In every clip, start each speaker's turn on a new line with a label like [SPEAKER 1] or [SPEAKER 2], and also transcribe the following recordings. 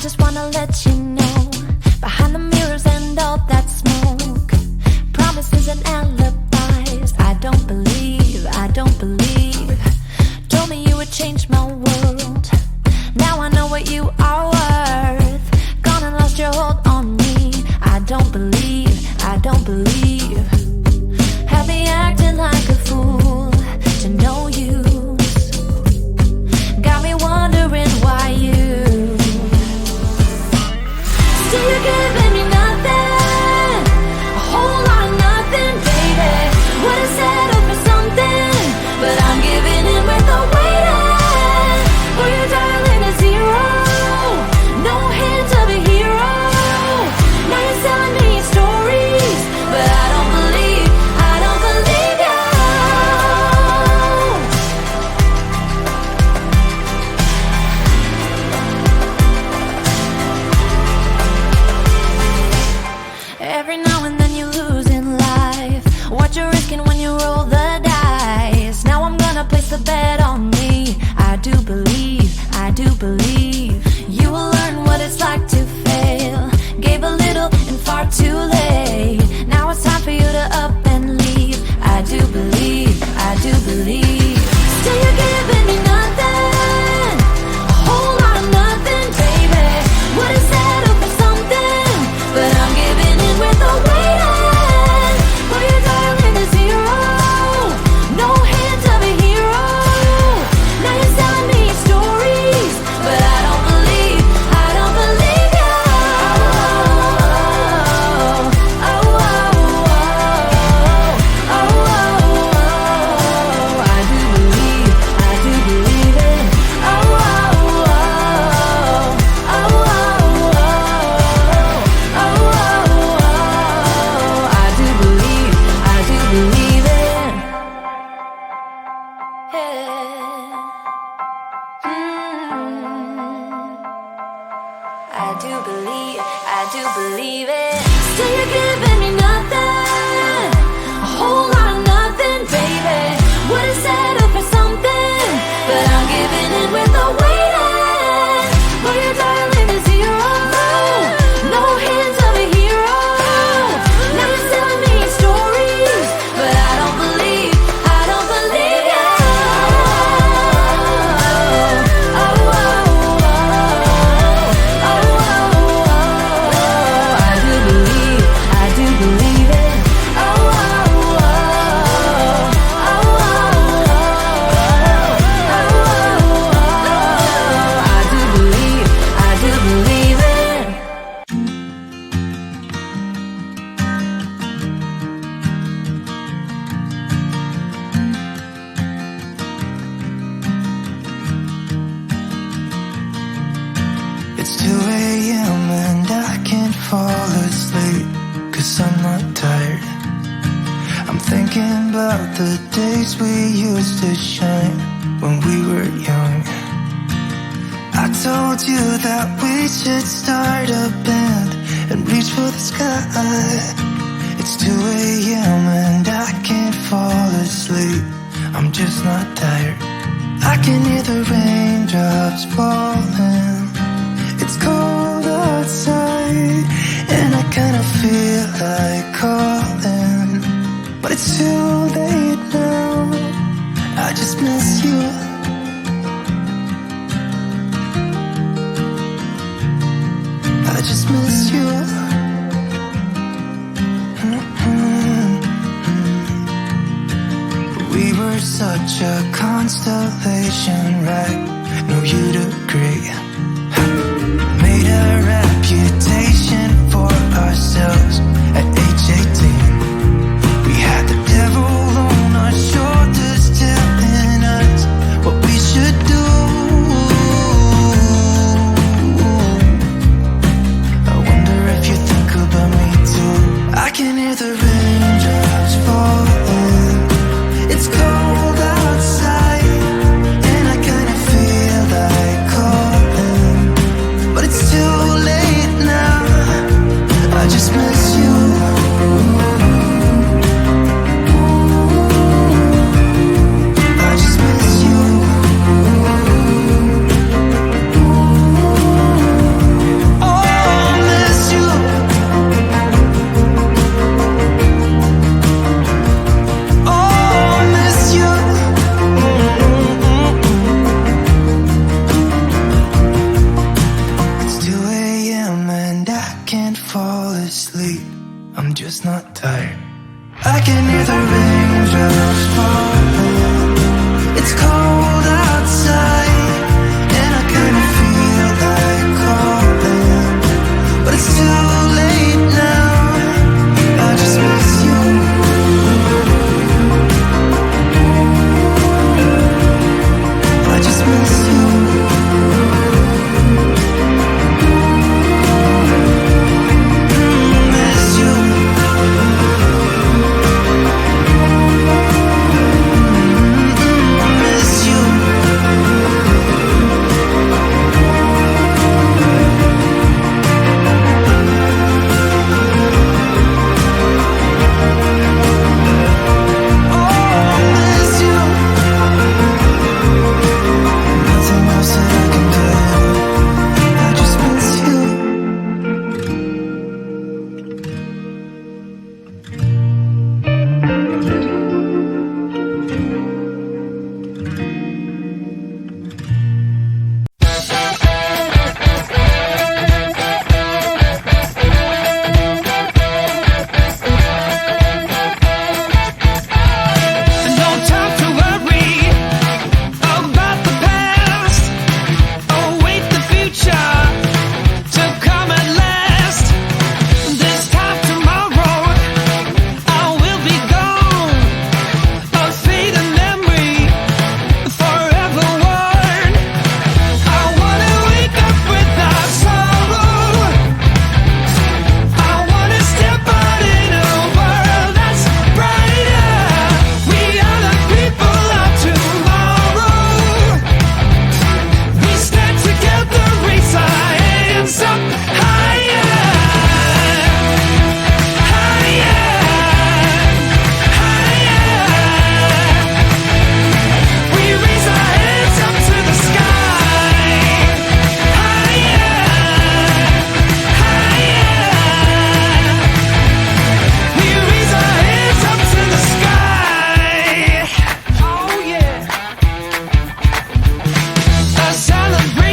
[SPEAKER 1] just wanna let you know, behind the mirrors and all that smoke, promises and alibis, I don't believe, I don't believe. Told me you would change my world, now I know what you are worth. Gone and lost your hold on me, I don't believe, I don't believe. Have me acting like a fool, to no use. Got me wondering why you still you're giving me nothing, a whole lot of nothing, baby. Would've settled for something, but I'm giving in without waiting for your darling a zero. No hint of a hero. Now you're selling me stories, but I don't believe you. Every now and then you lose in life, what you're risking when you roll the dice. Now I'm gonna place the bet on me. I do believe, I do believe. You will learn what it's like to fail. Gave a little and far too late. Now it's time for you to up and leave. I do believe, I do believe. Still you're giving me nothing, a whole lot of nothing, baby. Would've settled for something, but I'm giving in without waiting for your darling a zero. No hint of a hero. Now you're selling me stories, but I don't believe you. Oh, oh, oh, oh, oh, I do believe it. Oh, oh, oh, oh, oh, I do believe it. Yeah. I do believe it. Still you're giving me nothing, a whole lot of nothing, baby. Would've settled for something, but I'm giving in without waiting for your darling a zero. No hints of a hero. Now you're selling me stories, but I don't believe you. Oh, oh, oh, oh, oh, I do believe it. Oh, oh, oh, oh, I do believe it.
[SPEAKER 2] It's 2 a.m. and I can't fall asleep, 'cause I'm not tired. I'm thinking about the days we used to shine when we were young. I told you that we should start a band and reach for the sky. It's 2 a.m. and I can't fall asleep, I'm just not tired. I can hear the raindrops falling. It's cold outside, and I kinda feel like calling, but it's too late now. I just miss you. I just miss you. We were such a constellation, right? No, you'd agree. Made a reputation for ourselves at age 18. We had the devil on our shoulders telling us what we should do. I wonder if you think about me too. I can hear the raindrops falling. It's cold outside, and I kinda feel like calling,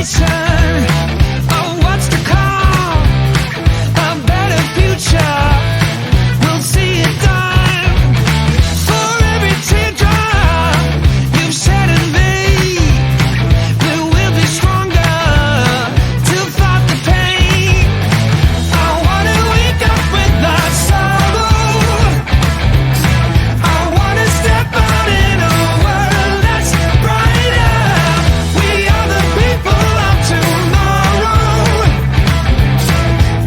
[SPEAKER 2] explanation of what's to come. A better future, we'll see it done. For every teardrop you've shed in me, we will be stronger to fight the pain. I wanna wake up without sorrow. I wanna step out in a world that's brighter. We are the people of tomorrow.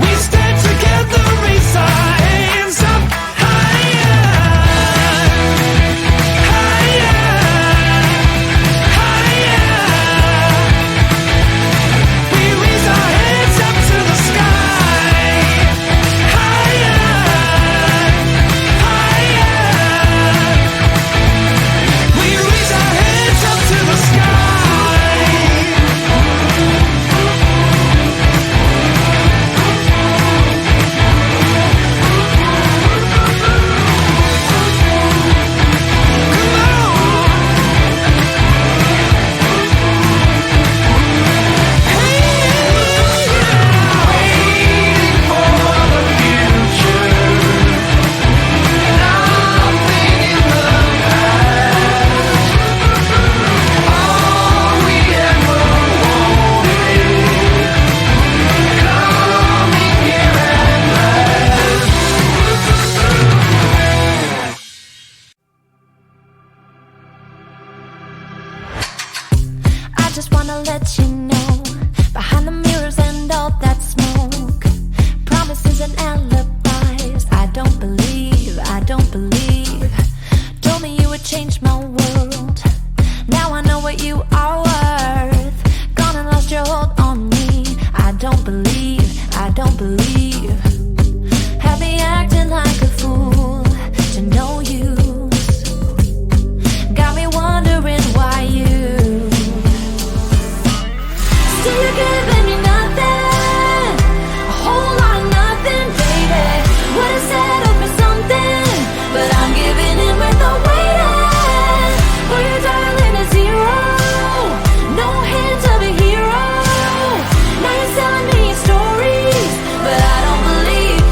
[SPEAKER 2] We stand together, raise our hands up higher, higher, higher. We raise our hands up to the sky, higher, higher. We raise our hands up to the sky.
[SPEAKER 1] I just wanna let you know, behind the mirrors and all that smoke, promises and alibis, I don't believe, I don't believe. Told me you would change my world, now I know what you are worth. Gone and lost your hold on me, I don't believe, I don't believe. Have me acting like a fool, to no use. Got me wondering why you still you're giving me nothing, a whole lot of nothing, baby. Would've settled for something, but I'm giving in without waiting for your darling a zero. No hint of a hero. Now you're selling me your stories, but I don't believe you.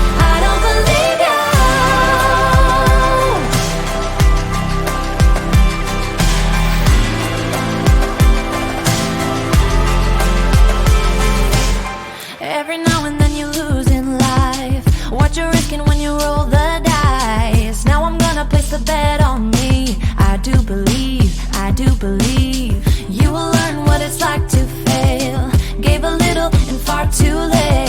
[SPEAKER 1] Every now and then you lose in life. What you're risking when you roll the dice. Now I'm gonna place the bet on me. I do believe you will learn what it's like to fail. Gave a little and far too late.